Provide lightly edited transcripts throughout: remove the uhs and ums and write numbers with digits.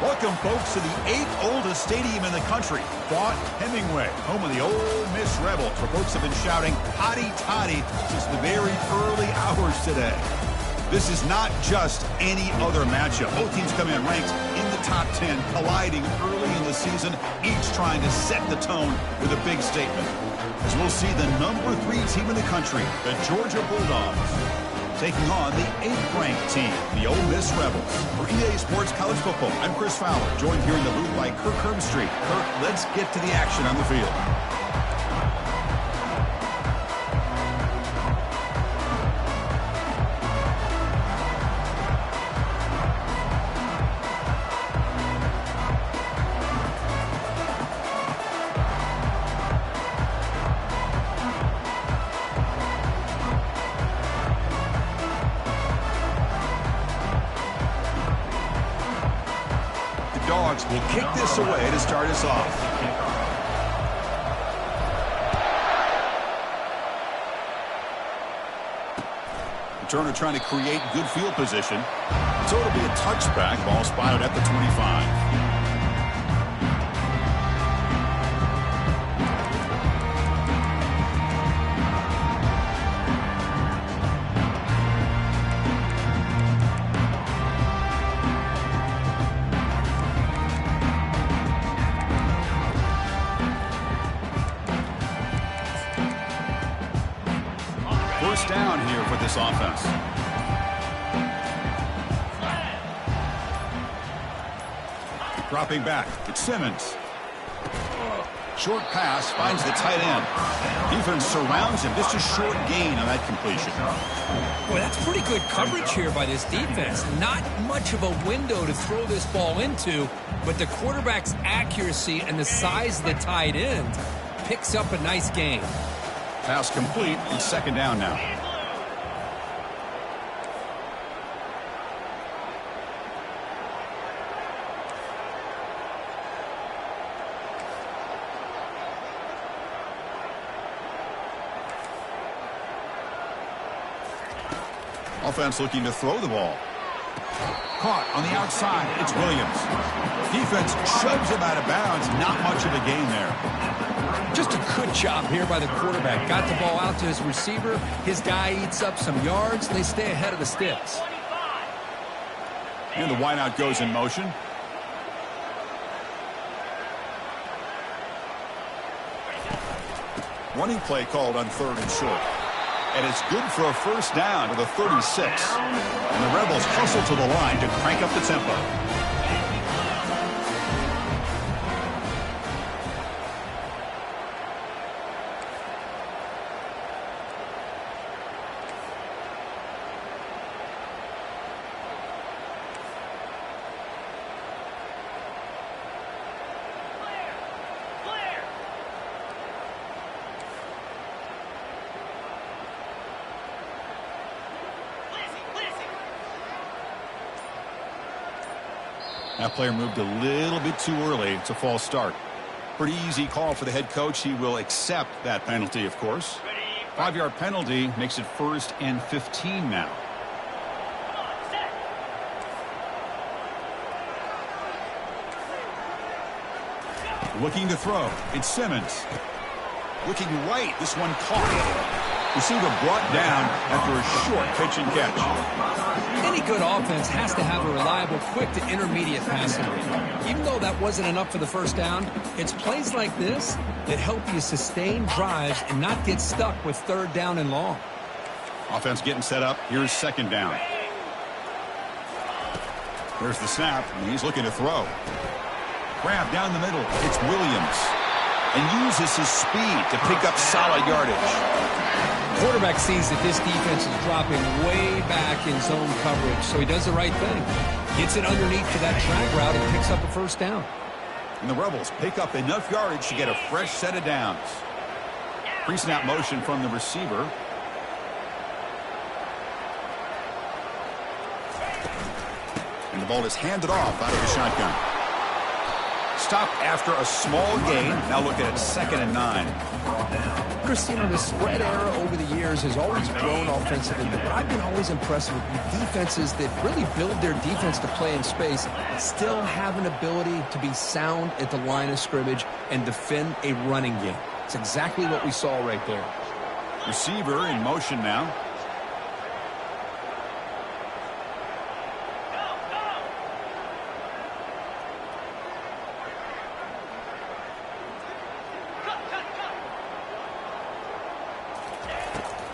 Welcome, folks, to the 8th oldest stadium in the country, Vaught Hemingway, home of the Ole Miss Rebels, where folks have been shouting "Hotty Toddy" since the very early hours today. This is not just any other matchup. Both teams come in ranked in the top 10, colliding early in the season, each trying to set the tone with a big statement. As we'll see the number 3 team in the country, the Georgia Bulldogs, taking on the 8th-ranked team, the Ole Miss Rebels. For EA Sports College Football, I'm Chris Fowler, joined here in the booth by Kirk Herbstreit. Kirk, let's get to the action on the field. Dawgs will kick this away to start us off. Returner trying to create good field position. So it'll be a touchback. Ball spotted at the 25. First down here for this offense. Dropping back, it's Simmons. Short pass finds the tight end. Defense surrounds him. Just a short gain on that completion. Boy, that's pretty good coverage here by this defense. Not much of a window to throw this ball into, but the quarterback's accuracy and the size of the tight end picks up a nice gain. Pass complete. It's second down now. Offense looking to throw the ball. Caught on the outside. It's Williams. Defense shoves him out of bounds. Not much of a gain there. Just a good job here by the quarterback. Got the ball out to his receiver. His guy eats up some yards. They stay ahead of the sticks. And the wideout goes in motion. Running play called on 3rd and short. And it's good for a first down to the 36. And the Rebels hustle to the line to crank up the tempo. That player moved a little bit too early. It's a false start. Pretty easy call for the head coach. He will accept that penalty, of course. 5-yard penalty makes it 1st and 15 now. Looking to throw. It's Simmons. Looking right. This one caught. Receiver brought down after a short pitch and catch. Any good offense has to have a reliable, quick to intermediate passing game. Even though that wasn't enough for the first down, it's plays like this that help you sustain drives and not get stuck with 3rd down and long. Offense getting set up. Here's 2nd down. There's the snap, and he's looking to throw. Grab down the middle. It's Williams. And uses his speed to pick up solid yardage. Quarterback sees that this defense is dropping way back in zone coverage, so he does the right thing. Gets it underneath to that track route and picks up a first down. And the Rebels pick up enough yardage to get a fresh set of downs. Pre-snap motion from the receiver. And the ball is handed off out of the shotgun. Stopped after a small gain. Now looking at 2nd and 9. Chris, you know, the spread era over the years has always grown offensively, but I've been always impressed with defenses that really build their defense to play in space, still have an ability to be sound at the line of scrimmage and defend a running game. It's exactly what we saw right there. Receiver in motion now.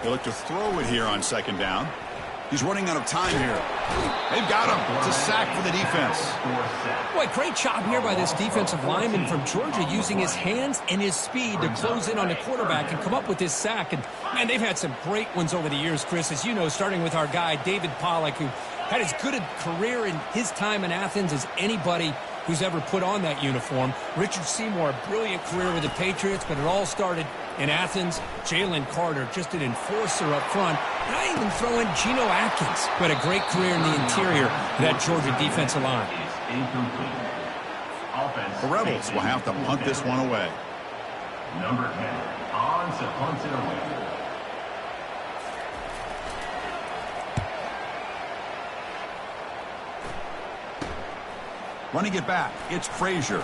They look to throw it here on 2nd down. He's running out of time here. They've got him. It's a sack for the defense. Boy, great job here by this defensive lineman from Georgia, using his hands and his speed to close in on the quarterback and come up with this sack. And, man, they've had some great ones over the years, Chris, as you know, starting with our guy, David Pollack, who had as good a career in his time in Athens as anybody who's ever put on that uniform. Richard Seymour, a brilliant career with the Patriots, but it all started in Athens. Jalen Carter, just an enforcer up front. And I even throw in Geno Atkins, who had a great career in the interior of that Georgia defensive line. The Rebels will have to punt this one away. Number 10, on to punt it away. Running it back, it's Frazier.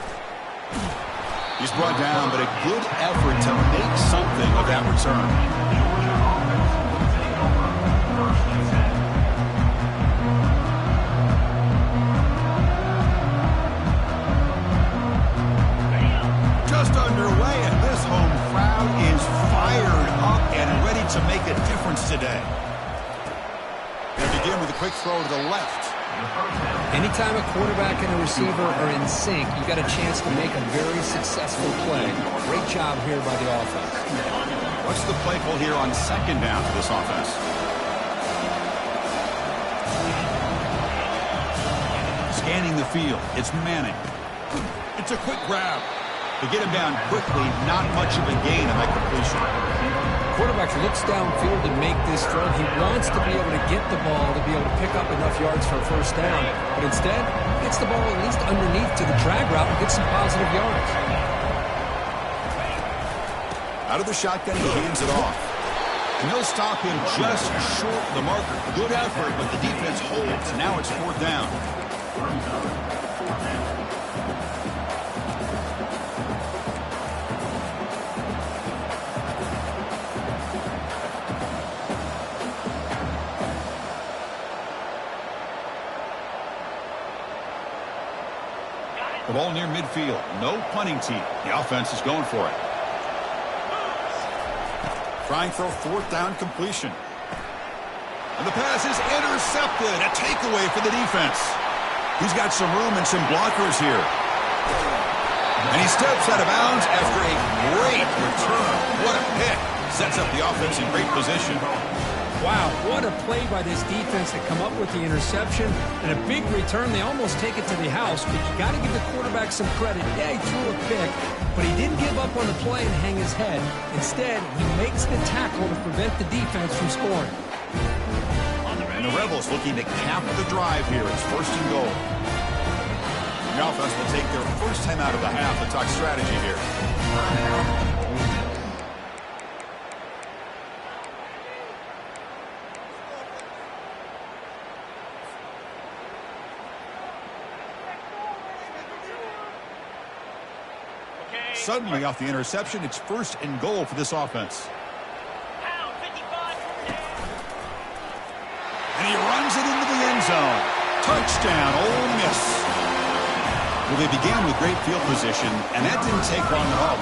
He's brought down, but a good effort to make something of that return. Just underway, and this home crowd is fired up and ready to make a difference today. They begin with a quick throw to the left. Anytime a quarterback and a receiver are in sync, you got a chance to make a very successful play. Great job here by the offense. What's the play call here on 2nd down for this offense? Scanning the field, it's Manning. It's a quick grab. To get him down quickly, not much of a gain on that completion. Quarterback looks downfield to make this throw. He wants to be able to get the ball to be able to pick up enough yards for a 1st down. But instead, he gets the ball at least underneath to the drag route and gets some positive yards. Out of the shotgun, he hands it off. And they'll stop him just short of the marker. Good effort, but the defense holds. Now it's 4th down. The ball near midfield. No punting team. The offense is going for it. Trying for a 4th down completion. And the pass is intercepted. A takeaway for the defense. He's got some room and some blockers here. And he steps out of bounds after a great return. What a pick. Sets up the offense in great position. Wow, what a play by this defense to come up with the interception and a big return. They almost take it to the house, but you got to give the quarterback some credit. Yeah, he threw a pick, but he didn't give up on the play and hang his head. Instead, he makes the tackle to prevent the defense from scoring. And the Rebels looking to cap the drive here. It's 1st and goal. The offense will take their first time out of the half to talk strategy here. Suddenly off the interception, it's 1st and goal for this offense. And he runs it into the end zone. Touchdown, Ole Miss. Well, they began with great field position, and that didn't take long at all.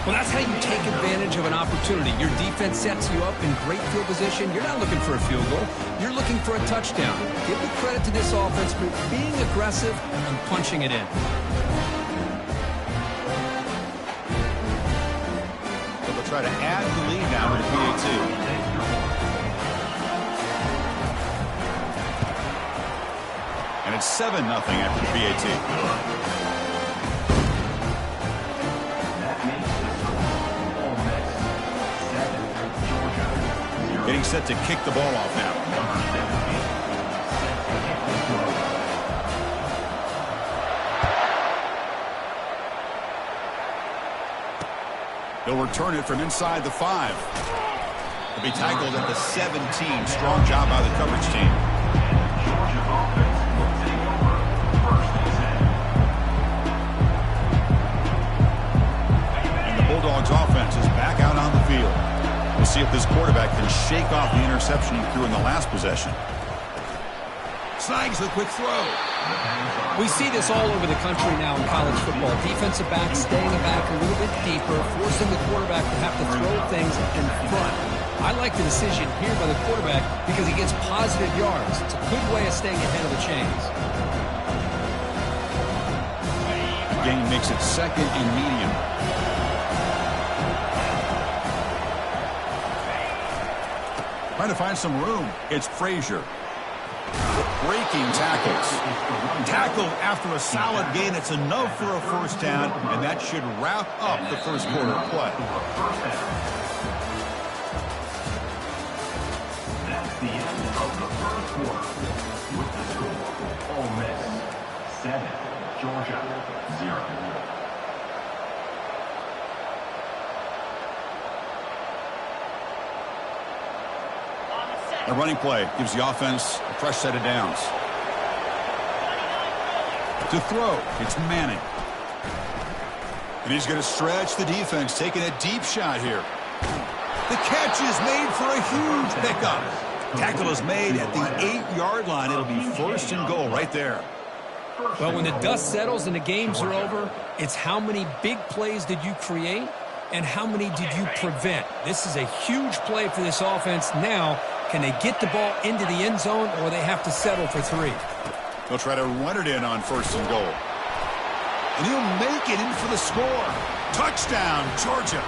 Well, that's how you take advantage of an opportunity. Your defense sets you up in great field position. You're not looking for a field goal. You're looking for a touchdown. Give the credit to this offense for being aggressive and punching it in. Try to add the lead now to the PAT. And it's 7-0 after the PAT. Getting set to kick the ball off now. He'll return it from inside the 5. He'll be tackled at the 17. Strong job by the coverage team. Georgia offense will take over first and 10. And the Bulldogs offense is back out on the field. We'll see if this quarterback can shake off the interception he threw in the last possession. Snags the quick throw. We see this all over the country now in college football. Defensive backs staying back a little bit deeper, forcing the quarterback to have to throw things in front. I like the decision here by the quarterback because he gets positive yards. It's a good way of staying ahead of the chains. The game makes it 2nd and medium. Trying to find some room. It's Frazier. Breaking tackles. Tackle after a solid gain. It's enough for a first down, and that should wrap up the first quarter of play. That's the end of the first quarter. With the score, Ole Miss 7, Georgia 0. A running play gives the offense a fresh set of downs. To throw, it's Manning. And he's going to stretch the defense, taking a deep shot here. The catch is made for a huge pickup. Tackle is made at the 8-yard line. It'll be first and goal right there. Well, when the dust settles and the games are over, it's how many big plays did you create and how many did you prevent. This is a huge play for this offense now. Can they get the ball into the end zone, or they have to settle for 3? They'll try to run it in on first and goal. And he'll make it in for the score. Touchdown, Georgia.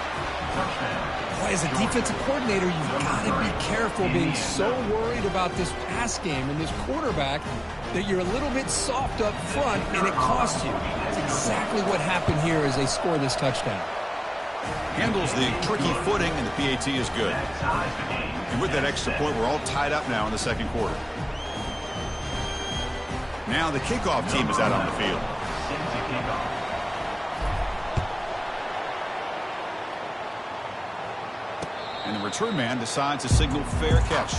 Boy, as a defensive coordinator, you've got to be careful being so worried about this pass game and this quarterback that you're a little bit soft up front, and it costs you. That's exactly what happened here as they score this touchdown. Handles the tricky footing, and the PAT is good. And with that extra point, we're all tied up now in the second quarter. Now the kickoff team is out on the field. And the return man decides to signal fair catch.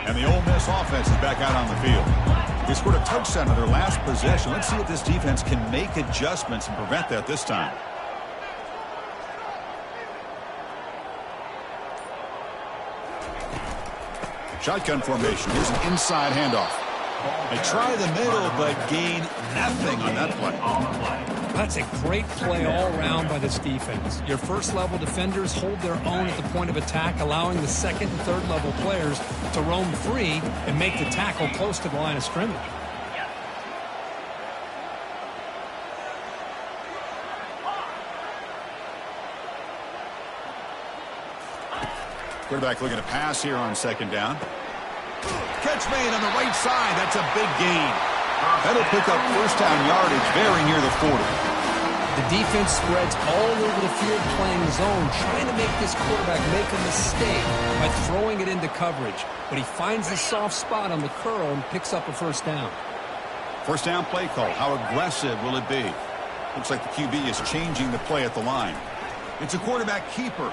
And the Ole Miss offense is back out on the field. They scored a touchdown on their last possession. Let's see if this defense can make adjustments and prevent that this time. Shotgun formation. Here's an inside handoff. They try the middle, but gain nothing on that play. That's a great play all around by this defense. Your first-level defenders hold their own at the point of attack, allowing the second and third-level players to roam free and make the tackle close to the line of scrimmage. Quarterback looking to pass here on second down. Catch made on the right side. That's a big gain. That'll pick up first down yardage very near the 40. The defense spreads all over the field playing zone, trying to make this quarterback make a mistake by throwing it into coverage. But he finds the soft spot on the curl and picks up a first down. First down play call. How aggressive will it be? Looks like the QB is changing the play at the line. It's a quarterback keeper.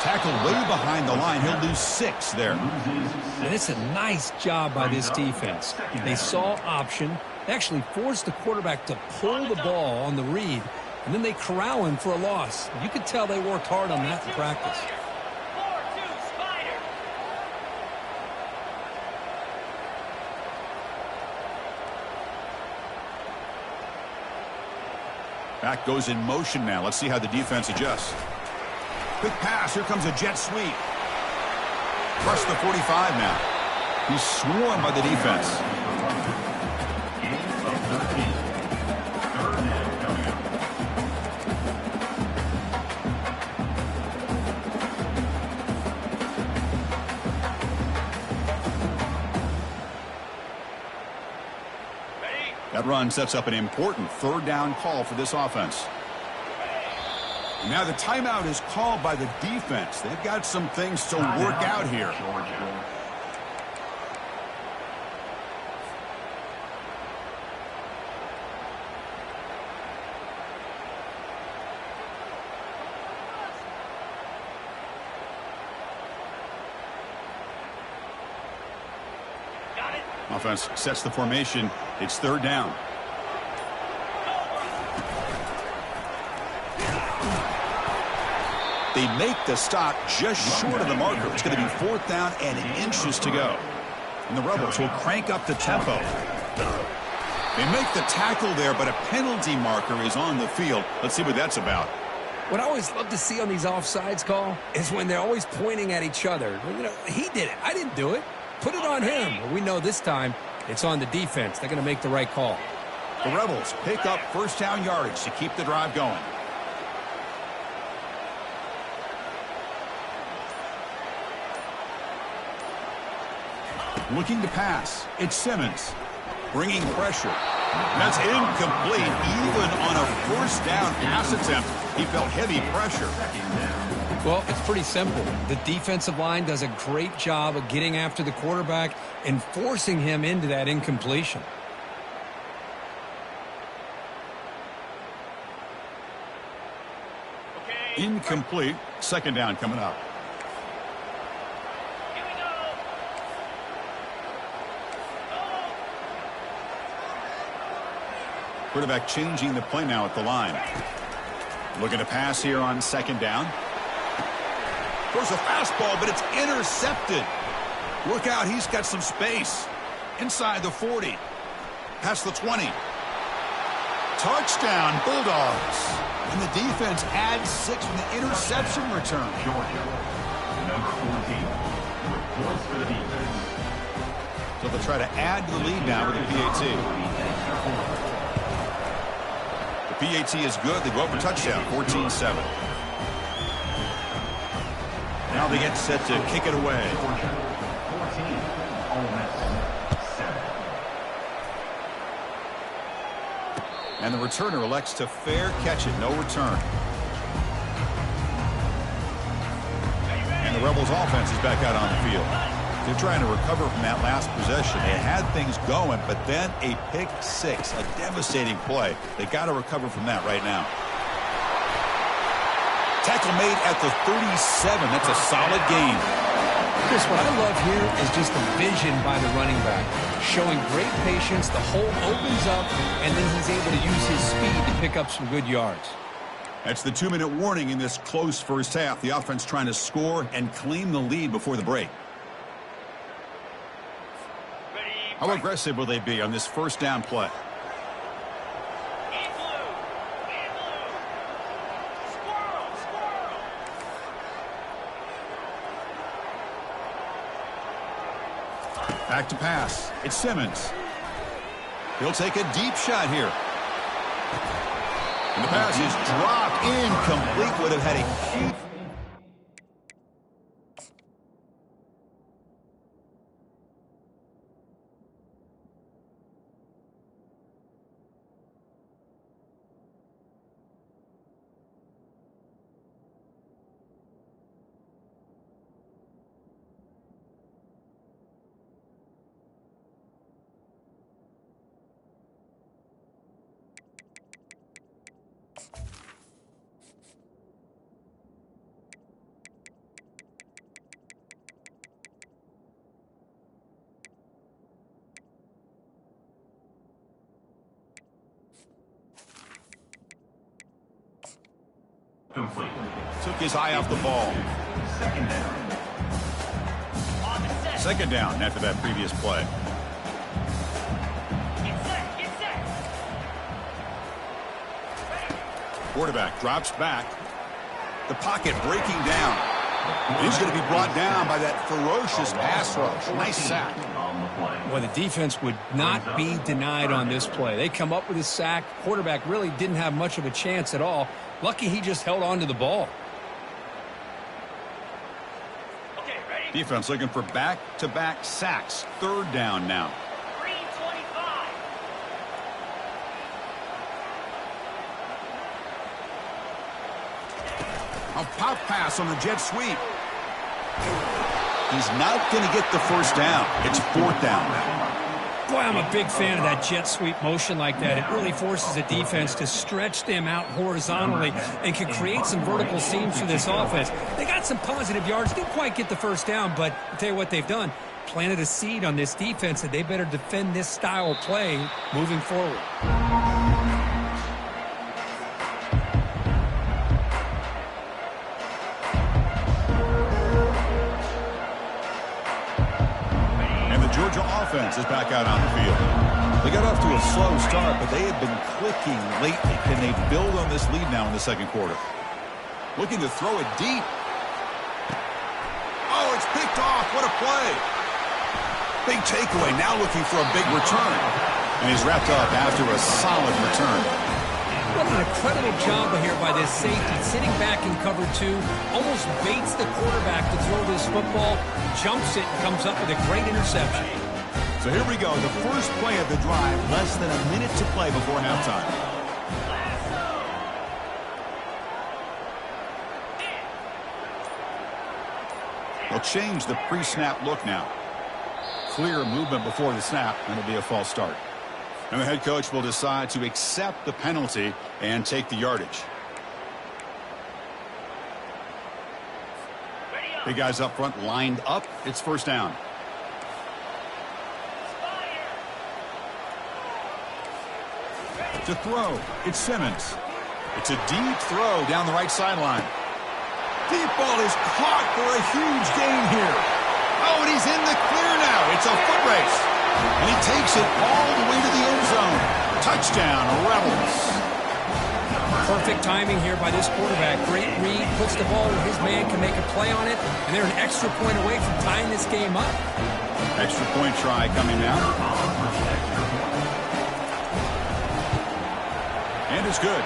Tackled way behind the line. He'll lose 6 there. And it's a nice job by this defense. They saw option. They actually forced the quarterback to pull the ball on the read, and then they corral him for a loss. You could tell they worked hard on that in practice. Back goes in motion now. Let's see how the defense adjusts. Quick pass. Here comes a jet sweep. Rush the 45 now. He's swarmed by the defense. That run sets up an important third down call for this offense. Now the timeout is called by the defense. They've got some things to work out here. Offense sets the formation. It's third down. They make the stop just short of the marker. It's going to be fourth down and inches to go. And the Rebels will crank up the tempo. They make the tackle there, but a penalty marker is on the field. Let's see what that's about. What I always love to see on these offsides call is when they're always pointing at each other. You know, he did it. I didn't do it. Put it on him. Well, we know this time it's on the defense. They're going to make the right call. The Rebels pick up first down yardage to keep the drive going. Looking to pass. It's Simmons. Bringing pressure. That's incomplete. Even on a first down pass attempt, he felt heavy pressure. Well, it's pretty simple. The defensive line does a great job of getting after the quarterback and forcing him into that incompletion. Incomplete. Second down coming up. Quarterback changing the play now at the line. Looking to pass here on second down. There's a fastball, but it's intercepted. Look out, he's got some space. Inside the 40. Past the 20. Touchdown, Bulldogs. And the defense adds 6 from the interception return. Georgia, number 14, reports for the defense. So they'll try to add to the lead now with the PAT. The PAT is good. They go up for touchdown, 14-7. Now they get set to kick it away. Georgia, 14, Ole Miss, 7. And the returner elects to fair catch it. No return. And the Rebels offense is back out on the field. They're trying to recover from that last possession. They had things going, but then a pick six, a devastating play. They got to recover from that right now. Tackle made at the 37. That's a solid gain. Chris, what I love here is just the vision by the running back. Showing great patience, the hole opens up, and then he's able to use his speed to pick up some good yards. That's the 2-minute warning in this close first half. The offense trying to score and claim the lead before the break. How aggressive will they be on this first down play? Back to pass. It's Simmons. He'll take a deep shot here. And the pass is dropped incomplete. Would have had a huge... Complete. Took his eye off the ball. Second down. Second down after that previous play. Quarterback drops back. The pocket breaking down. He's going to be brought down by that ferocious pass rush. Nice sack. Well, the defense would not be denied on this play. They come up with a sack. Quarterback really didn't have much of a chance at all. Lucky he just held on to the ball. Okay, ready? Defense looking for back-to-back sacks. Third down now. 325. A pop pass on the jet sweep. He's not going to get the first down. It's fourth down. Boy, I'm a big fan of that jet sweep motion like that. It really forces the defense to stretch them out horizontally and can create some vertical seams for this offense. They got some positive yards. Didn't quite get the first down, but I'll tell you what they've done. Planted a seed on this defense, and they better defend this style of play moving forward. Georgia offense is back out on the field. They got off to a slow start, but they have been clicking lately. Can they build on this lead now in the second quarter? Looking to throw it deep. Oh, it's picked off. What a play. Big takeaway. Now looking for a big return. And he's wrapped up after a solid return. What an incredible job here by this safety. Sitting back in cover two, almost baits the quarterback to throw this football, jumps it, and comes up with a great interception. So here we go, the first play of the drive, less than a minute to play before halftime. They'll change the pre-snap look now. Clear movement before the snap, and it'll be a false start. And the head coach will decide to accept the penalty and take the yardage. Big guys up front lined up. It's first down. To throw, it's Simmons. It's a deep throw down the right sideline. Deep ball is caught for a huge gain here. Oh, and he's in the clear now. It's a foot race. And he takes it all the way to the end zone. Touchdown, Rebels. Perfect timing here by this quarterback. Great read, puts the ball where his man can make a play on it, and they're an extra point away from tying this game up. Extra point try coming now. And it's good.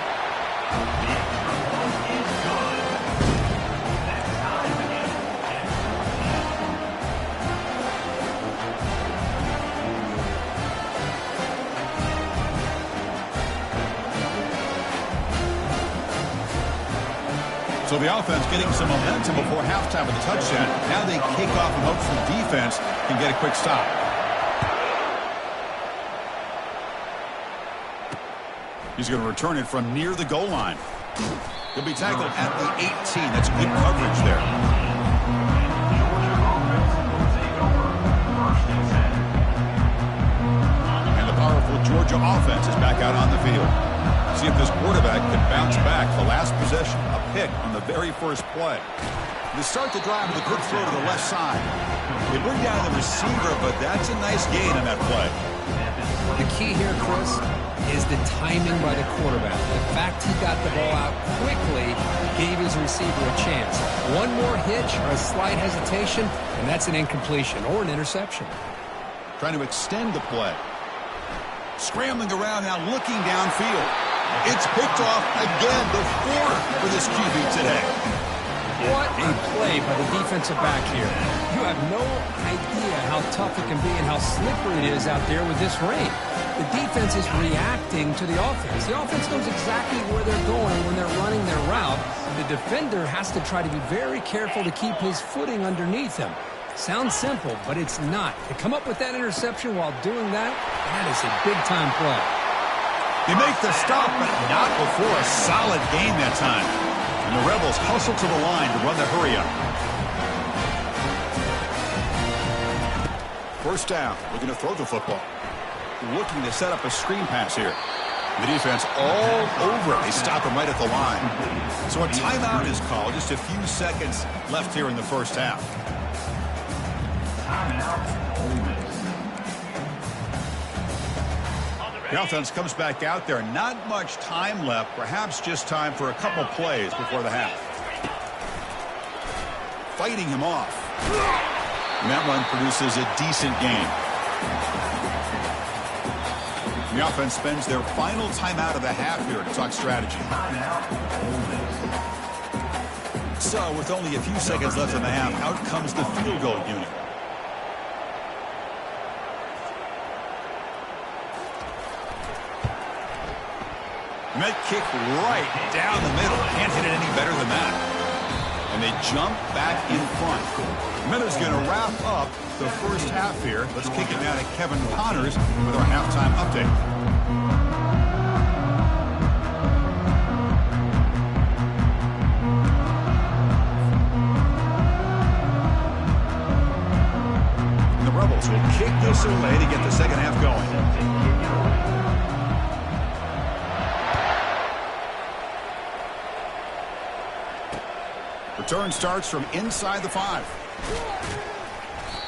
So the offense getting some momentum before halftime with a touchdown. Now they kick off and hopes the defense can get a quick stop. He's going to return it from near the goal line. He'll be tackled at the 18. That's good coverage there. And the powerful Georgia offense is back out on the field. See if this quarterback can bounce back. The last possession, a pick on the very first play. They start the drive with a quick throw to the left side. They bring down the receiver, but that's a nice gain on that play. The key here, Chris, is the timing by the quarterback. The fact he got the ball out quickly gave his receiver a chance. One more hitch or a slight hesitation, and that's an incompletion or an interception. Trying to extend the play. Scrambling around now, looking downfield. It's picked off again, the fourth for this QB today. What a play by the defensive back here. You have no idea how tough it can be and how slippery it is out there with this rain. The defense is reacting to the offense. The offense knows exactly where they're going when they're running their route. The defender has to try to be very careful to keep his footing underneath him. Sounds simple, but it's not. To come up with that interception while doing that, that is a big-time play. They make the stop, but not before a solid game that time. And the Rebels hustle to the line to run the hurry-up. First down, looking to throw the football. Looking to set up a screen pass here. The defense all over it. They stop him right at the line. So a timeout is called. Just a few seconds left here in the first half. The offense comes back out there. Not much time left. Perhaps just time for a couple plays before the half. Fighting him off. And that run produces a decent gain. The offense spends their final timeout of the half here to talk strategy. So with only a few seconds left in the half, out comes the field goal unit. And that kick right down the middle. Can't hit it any better than that. And they jump back in front. Miller's going to wrap up the first half here. Let's kick it down to Kevin Connors with our halftime update. Will kick this away to get the second half going. Return starts from inside the 5.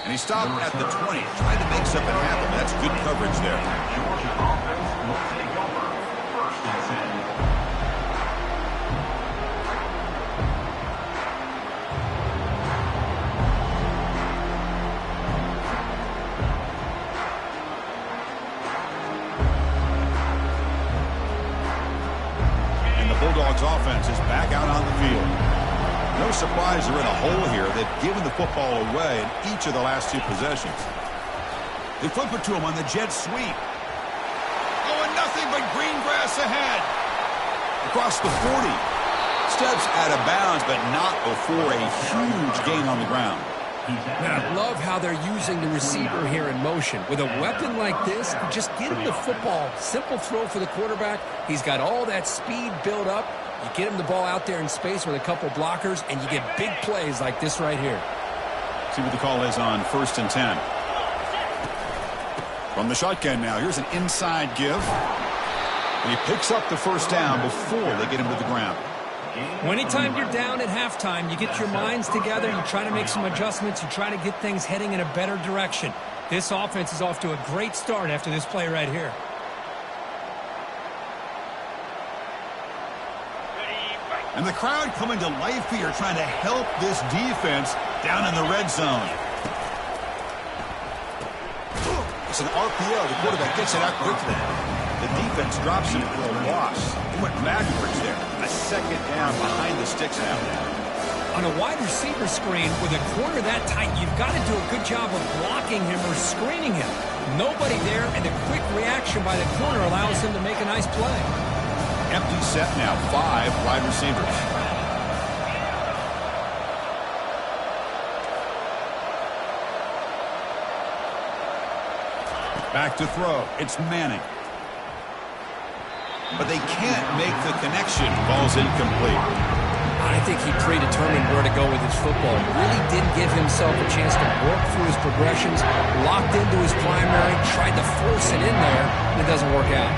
And he stopped at the 20. Tried to make something happen. That's good coverage there. Georgia offense will take over. First and 10. Dawgs offense is back out on the field. No surprise they're in a hole here. They've given the football away in each of the last 2 possessions. They flip it to him on the jet sweep. Oh, and nothing but green grass ahead. Across the 40. Steps out of bounds, but not before a huge gain on the ground. I love how they're using the receiver here in motion. With a weapon like this, just get him the football. Simple throw for the quarterback. He's got all that speed built up. You get him the ball out there in space with a couple blockers, and you get big plays like this right here. See what the call is on 1st and 10. From the shotgun now, here's an inside give. And he picks up the first down before they get him to the ground. Anytime you're down at halftime, you get your minds together, you try to make some adjustments, you try to get things heading in a better direction. This offense is off to a great start after this play right here. And the crowd coming to life here, trying to help this defense down in the red zone. It's an RPO. The quarterback gets it out quickly. The defense drops him for a loss. He went backwards there. A second down behind the sticks now. On a wide receiver screen with a corner that tight, you've got to do a good job of blocking him or screening him. Nobody there, and the quick reaction by the corner allows him to make a nice play. Empty set now, 5 wide receivers. Back to throw. It's Manning. But they can't make the connection. Ball's incomplete. I think he predetermined where to go with his football. Really didn't give himself a chance to work through his progressions. Locked into his primary, tried to force it in there, and it doesn't work out.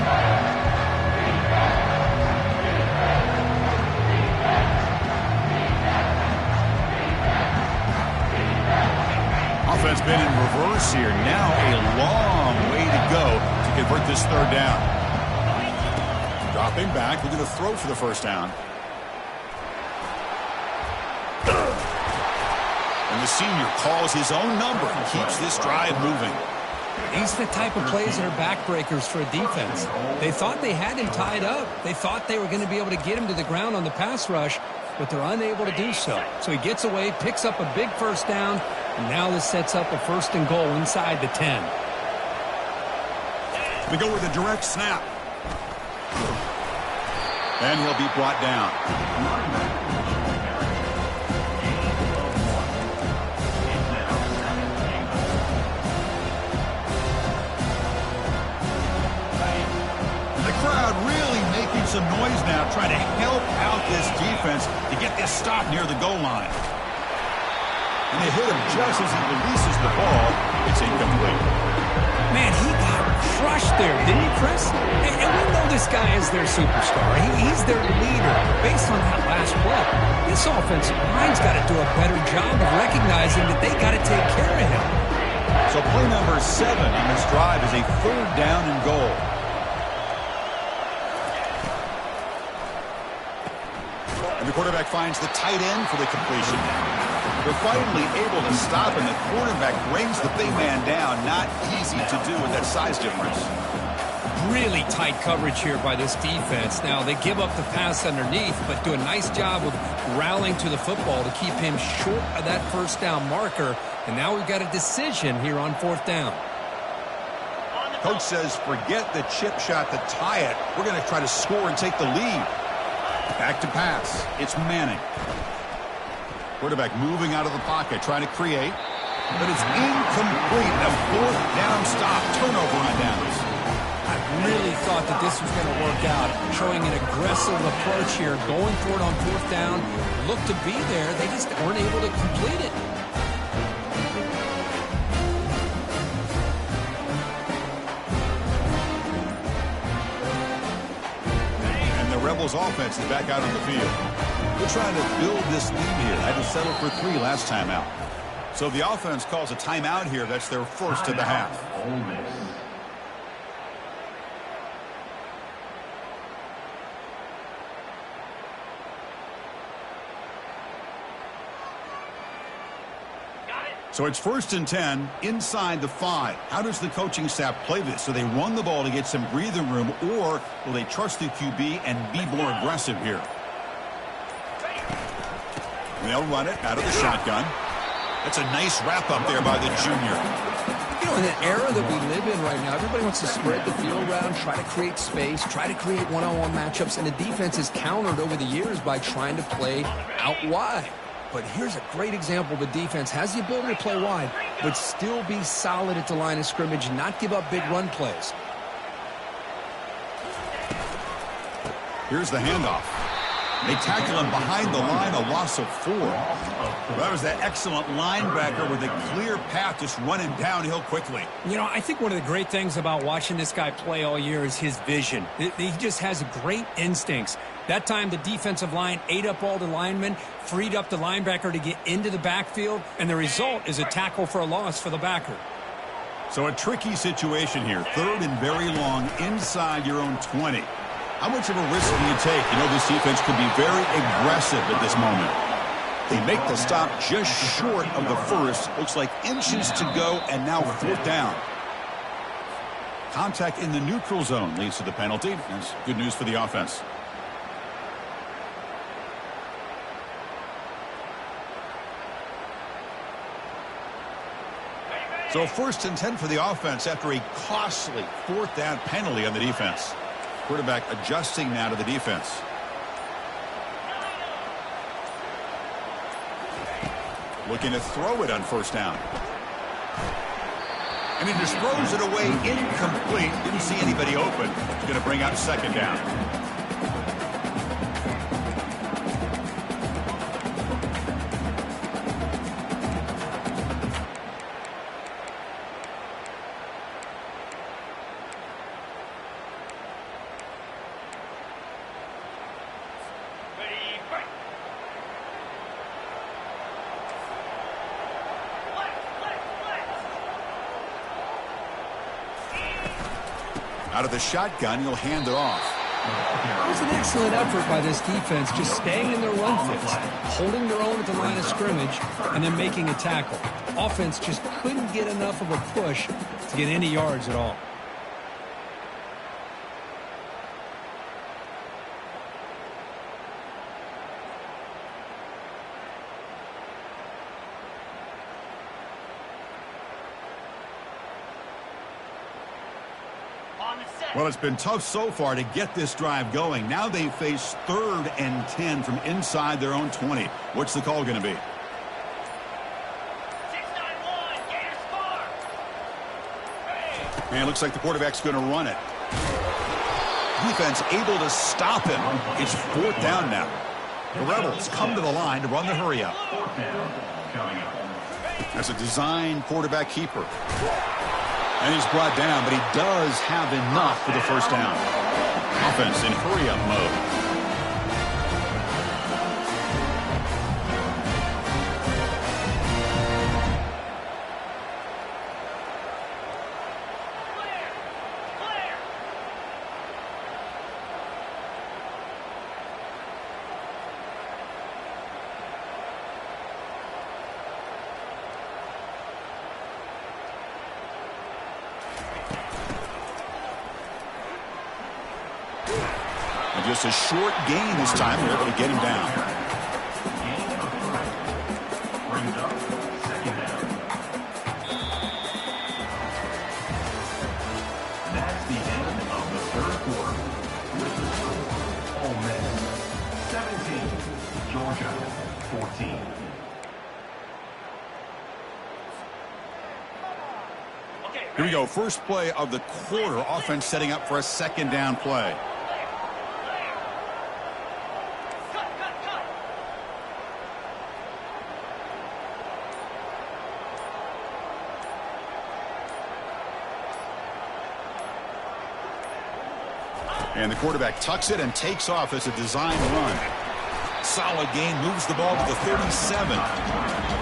Offense been in reverse here. Now a long way to go to convert this third down. Dropping back, looking to throw for the first down. And the senior calls his own number and keeps this drive moving. These are the type of plays that are backbreakers for a defense. They thought they had him tied up. They thought they were going to be able to get him to the ground on the pass rush, but they're unable to do so. So he gets away, picks up a big first down, and now this sets up a 1st and goal inside the 10. They go with a direct snap. And he'll be brought down. The crowd really making some noise now, trying to help out this defense to get this stop near the goal line. And they hit him just as he releases the ball. It's incomplete. Man, he got crushed there, didn't he, Chris? And we know this guy is their superstar. He's their leader. Based on that last play, this offensive line's got to do a better job of recognizing that they got to take care of him. So play number 7 on this drive is a 3rd down and goal. And the quarterback finds the tight end for the completion. They're finally able to stop, and the quarterback brings the big man down. Not easy to do with that size difference. Really tight coverage here by this defense. Now, they give up the pass underneath, but do a nice job of rallying to the football to keep him short of that first down marker. And now we've got a decision here on 4th down. Coach says, forget the chip shot to tie it. We're going to try to score and take the lead. Back to pass. It's Manning. Quarterback moving out of the pocket, trying to create. but it's incomplete. A fourth down stop. Turnover on downs. I really thought that this was going to work out, showing an aggressive approach here, going for it on fourth down. Looked to be there. They just weren't able to complete it. And the Rebels offense is back out on the field. They're trying to build this lead here. Had to settle for 3 last time out. So the offense calls a timeout here. That's their first of the half. Ole Miss. So it's 1st and 10 inside the 5. How does the coaching staff play this? So they run the ball to get some breathing room, or will they trust the QB and be more aggressive here? They'll run it out of the shotgun. That's a nice wrap up there by the junior. You know, in the era that we live in right now, everybody wants to spread the field around, try to create space, try to create one-on-one matchups, and the defense has countered over the years by trying to play out wide. But here's a great example. The defense has the ability to play wide, but still be solid at the line of scrimmage, not give up big run plays. Here's the handoff. They tackle him behind the line, a loss of 4. That was that excellent linebacker with a clear path just running downhill quickly. You know, I think one of the great things about watching this guy play all year is his vision. He just has great instincts. That time, the defensive line ate up all the linemen, freed up the linebacker to get into the backfield, and the result is a tackle for a loss for the backer. So a tricky situation here. 3rd and very long inside your own 20. How much of a risk do you take? You know, this defense could be very aggressive at this moment. They make the stop just short of the first. Looks like inches to go, and now 4th down. Contact in the neutral zone leads to the penalty. That's good news for the offense. So 1st and 10 for the offense after a costly 4th down penalty on the defense. Quarterback adjusting now to the defense. Looking to throw it on 1st down. And he just throws it away incomplete. Didn't see anybody open. Going to bring up 2nd down. Out of the shotgun, he'll hand it off. It was an excellent effort by this defense, just staying in their run fits, holding their own at the line of scrimmage, and then making a tackle. Offense just couldn't get enough of a push to get any yards at all. Well, it's been tough so far to get this drive going. Now they face 3rd and 10 from inside their own 20. What's the call going to be? 6-9-1, Gators score. And it looks like the quarterback's going to run it. Defense able to stop him. It's 4th down now. The Rebels come to the line to run the hurry up. That's a design quarterback keeper. And he's brought down, but he does have enough for the 1st down. Offense in hurry-up mode. Just a short gain this time. We're able to get him down. Brings up 2nd down. That's the end of the 3rd quarter. With the score, Ole Miss 17, Georgia 14. Here we go. First play of the quarter. Offense setting up for a second down play. And the quarterback tucks it and takes off as a design run. Solid gain, moves the ball to the 37.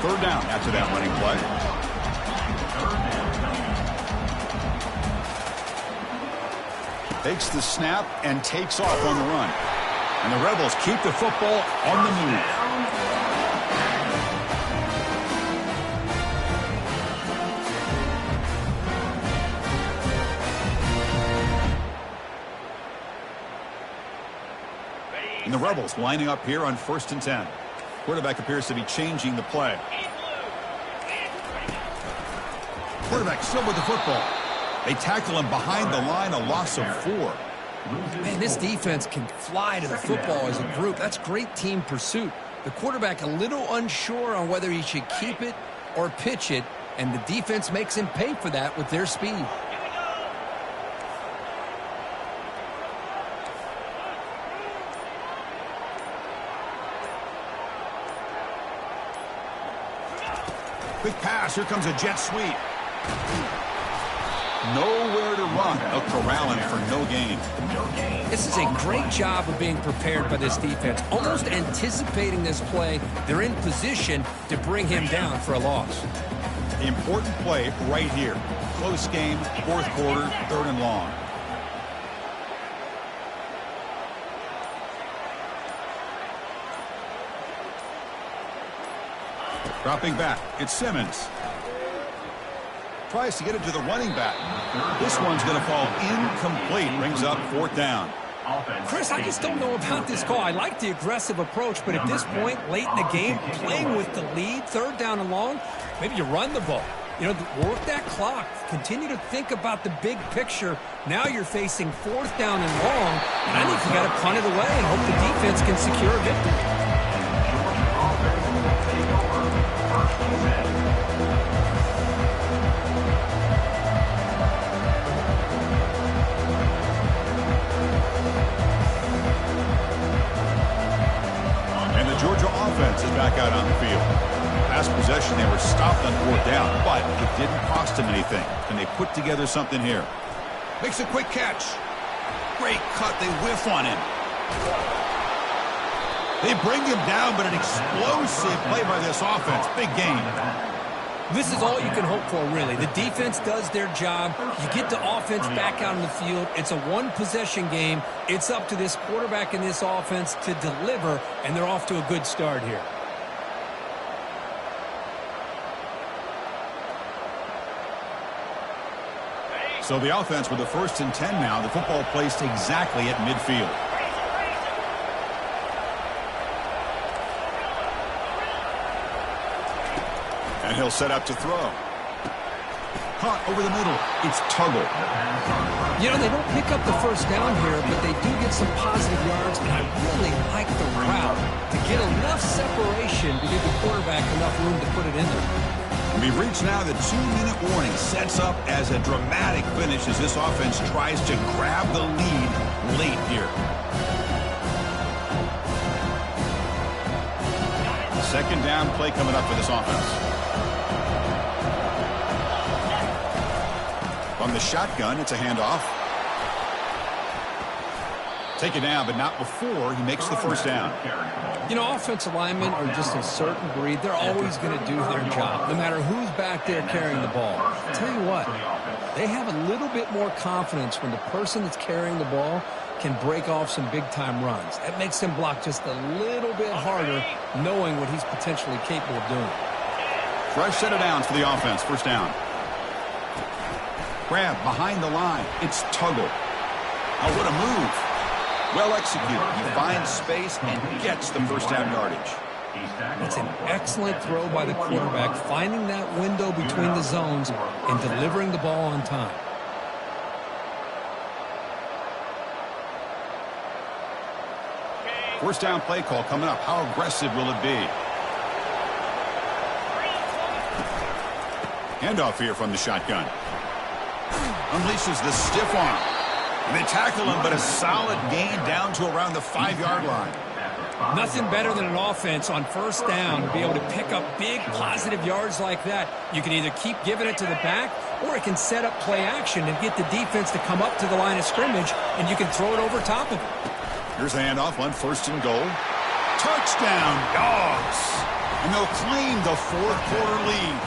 Third down after that running play. Takes the snap and takes off on the run. And the Rebels keep the football on the move. And the Rebels lining up here on 1st and 10. Quarterback appears to be changing the play. Quarterback still with the football. They tackle him behind the line, a loss of 4. Man, this defense can fly to the football as a group. That's great team pursuit. The quarterback a little unsure on whether he should keep it or pitch it, and the defense makes him pay for that with their speed. Quick pass. Here comes a jet sweep. Nowhere to run. They'll corral him for no gain. This is a great job of being prepared by this defense. Almost anticipating this play. They're in position to bring him down for a loss. The important play right here. Close game, 4th quarter, 3rd and long. Dropping back, it's Simmons. Tries to get it to the running back. This one's going to fall incomplete. Brings up 4th down. Chris, I just don't know about this call. I like the aggressive approach, but at this point, late in the game, playing with the lead, 3rd down and long, maybe you run the ball. You know, work that clock. Continue to think about the big picture. Now you're facing 4th down and long, and I think you got to punt it away and hope the defense can secure a victory. And the Georgia offense is back out on the field. Last possession, they were stopped on 4th down, but it didn't cost them anything. Can they put together something here? Makes a quick catch. Great cut. They whiff on him. They bring him down, but an explosive play by this offense. Big game. This is all you can hope for, really. The defense does their job. You get the offense back out on the field. It's a one-possession game. It's up to this quarterback and this offense to deliver, and they're off to a good start here. So the offense with the 1st and 10 now. The football placed exactly at midfield. And he'll set up to throw. Caught over the middle. It's Tuggle. You know, they don't pick up the 1st down here, but they do get some positive yards, and I really like the route to get enough separation to give the quarterback enough room to put it in there. We've reached now the 2-minute warning. Sets up as a dramatic finish as this offense tries to grab the lead late here. Second down play coming up for this offense. From the shotgun, it's a handoff. Take it down, but not before he makes the 1st down. You know, offensive linemen are just a certain breed. They're always going to do their job, no matter who's back there carrying the ball. I'll tell you what, they have a little bit more confidence when the person that's carrying the ball can break off some big-time runs. That makes him block just a little bit harder, knowing what he's potentially capable of doing. Fresh set of downs for the offense. 1st down. Grab behind the line. It's Tuggle. Oh, what a move. Well executed. He finds space and gets the 1st down yardage. It's an excellent throw by the quarterback, finding that window between the zones and delivering the ball on time. First down play call coming up. How aggressive will it be? Handoff here from the shotgun. Unleashes the stiff arm. And they tackle him, but a solid gain down to around the 5-yard line. Nothing better than an offense on first down to be able to pick up big positive yards like that. You can either keep giving it to the back, or it can set up play action and get the defense to come up to the line of scrimmage, and you can throw it over top of it. Here's the handoff on 1st and goal. Touchdown, Dawgs. And they'll claim the 4th-quarter lead.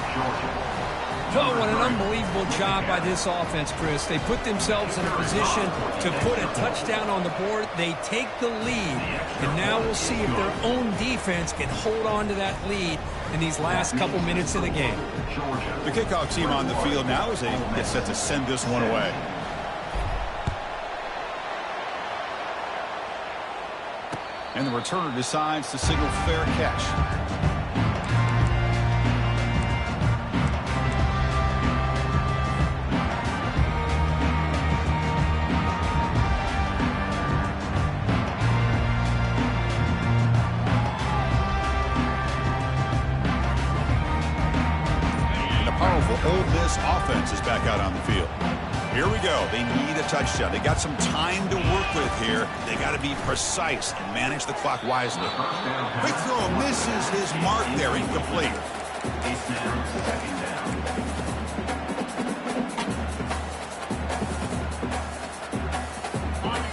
Oh, what an unbelievable job by this offense, Chris. They put themselves in a position to put a touchdown on the board. They take the lead, and now we'll see if their own defense can hold on to that lead in these last couple minutes of the game. The kickoff team on the field now as they get set to send this one away. And the returner decides to signal fair catch. Old Miss offense is back out on the field. Here we go. They need a touchdown. They got some time to work with here. They got to be precise and manage the clock wisely. Quick throw misses his mark there. Incomplete.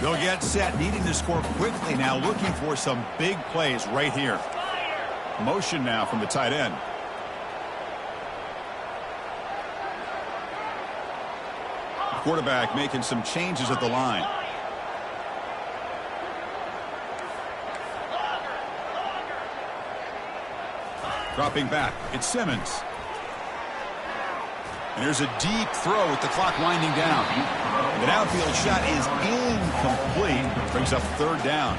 They'll get set, needing to score quickly now, looking for some big plays right here. Motion now from the tight end. Quarterback making some changes at the line. Dropping back, it's Simmons. And here's a deep throw with the clock winding down. The downfield shot is incomplete. Brings up 3rd down.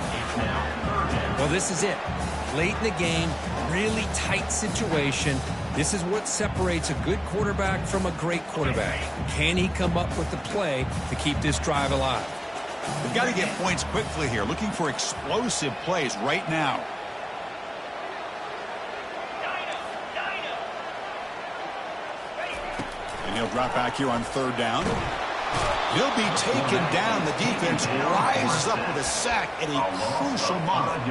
Well, this is it. Late in the game, really tight situation. This is what separates a good quarterback from a great quarterback. Can he come up with the play to keep this drive alive? They've got to get points quickly here, looking for explosive plays right now. And he'll drop back here on 3rd down. He'll be taken down. The defense rises up with a sack at a crucial moment.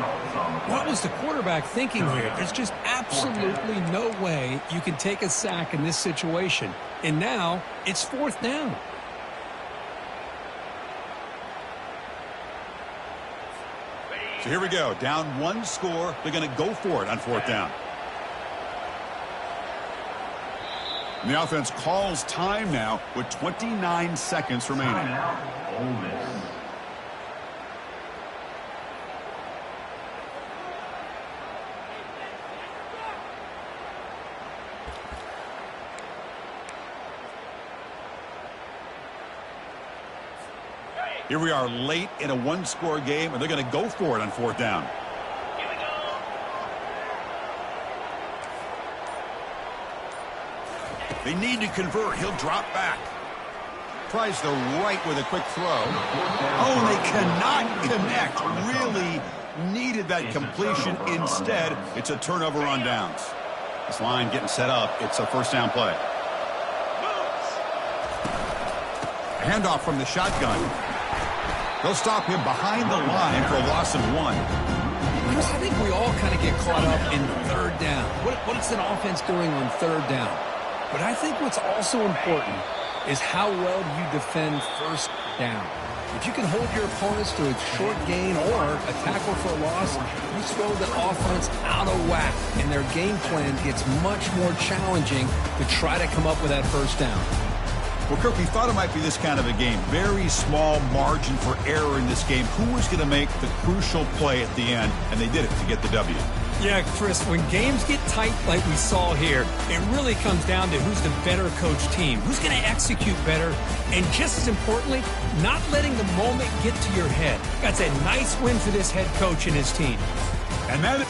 What was the quarterback thinking here? There's just absolutely no way you can take a sack in this situation. And now it's 4th down. So here we go. Down 1 score. They're going to go for it on 4th down. And the offense calls time now with 29 seconds remaining. Here we are late in a 1-score game, and they're going to go for it on 4th down. They need to convert. He'll drop back. Tries the right with a quick throw. Oh, they cannot connect. Really needed that completion. Instead, it's a turnover on downs. This line getting set up. It's a 1st down play. A handoff from the shotgun. They'll stop him behind the line for a loss of 1. Chris, I think we all kind of get caught up in 3rd down. What's an offense doing on 3rd down? But I think what's also important is how well you defend 1st down. If you can hold your opponents to a short gain or a tackle for a loss, you throw the offense out of whack, and their game plan gets much more challenging to try to come up with that 1st down. Well, Kirk, we thought it might be this kind of a game. Very small margin for error in this game. Who was going to make the crucial play at the end? And they did it to get the W. Yeah, Chris, when games get tight like we saw here, it really comes down to who's the better coached team, who's going to execute better, and just as importantly, not letting the moment get to your head. That's a nice win for this head coach and his team. And that